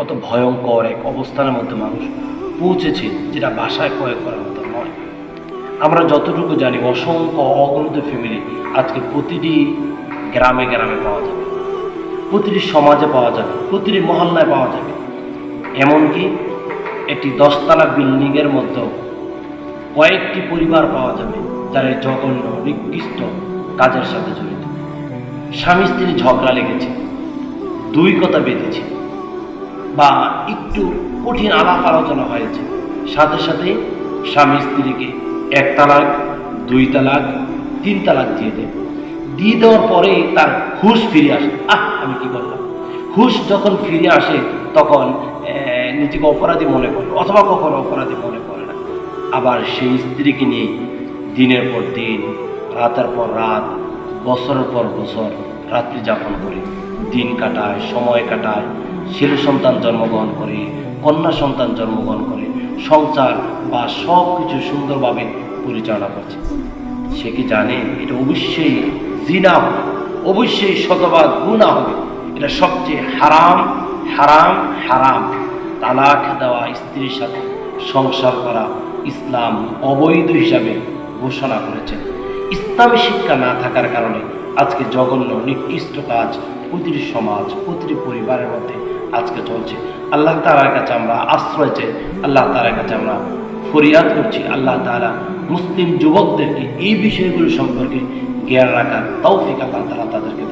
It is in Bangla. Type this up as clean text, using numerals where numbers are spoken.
কত ভয়ঙ্কর এক অবস্থানের মধ্যে মানুষ পৌঁছেছে, যেটা ভাষায় প্রয়োগ করার মতো নয়। আমরা যতটুকু জানি অসংখ্য অগণিত ফ্যামিলি আজকে প্রতিটি গ্রামে গ্রামে পাওয়া যাবে, প্রতিটি সমাজে পাওয়া যাবে, প্রতিটি মহল্লায় পাওয়া যাবে। এমনকি একটি 10তলা বিল্ডিংয়ের মধ্যেও কয়েকটি পরিবার পাওয়া যাবে যারা এই জঘন্য নিকৃষ্ট কাজের সাথে জড়িত। স্বামী স্ত্রী ঝগড়া লেগেছে, দুই কথা বেঁধেছে, বা একটু কঠিন আলাপ আলোচনা হয়েছে, সাথে সাথে স্বামী স্ত্রীকে 1 তালাক, 2 তালাক, 3 তালাক দিয়ে দেওয়ার পরেই তার হুঁশ ফিরে আসে। আমি কি করলাম? হুঁশ যখন ফিরে আসে তখন নিজেকে অপরাধী মনে করে, অথবা কখনো অপরাধী মনে করে না। আবার সেই স্ত্রীকে নিয়ে দিনের পর দিন, রাতের পর রাত, বছরের পর বছর রাত্রি যাপন করে দিন কাটায়, সময় কাটায়, ছেলে সন্তান জন্মগ্রহণ করে, কন্যা সন্তান জন্মগ্রহণ করে, সংসার বা সব কিছু সুন্দরভাবে পরিচালনা করছে। সে কি জানে এটা অবশ্যই জিনা হবে, অবশ্যই শতভাগ গুনাহ হবে? এটা সবচেয়ে হারাম হারাম হারাম। তালাক দেওয়া স্ত্রীর সাথে সংসার করা ইসলাম অবৈধ হিসাবে ঘোষণা করেছে। ইসলামী শিক্ষা না থাকার কারণে আজকে জঘন্য নিকৃষ্ট কাজ প্রতিটি সমাজ, প্রতিটি পরিবারের মধ্যে আজকে চলছে। আল্লাহ তাআলার কাছে আমরা আশ্রয় চাই, আল্লাহ তাআলার কাছে আমরা ফরিয়াদ করছি। আল্লাহ তাআলা মুসলিম যুবকদেরকে এই বিষয়গুলো সম্পর্কে জ্ঞান রাখার তৌফিক আল্লাহ তাআলা তাদেরকে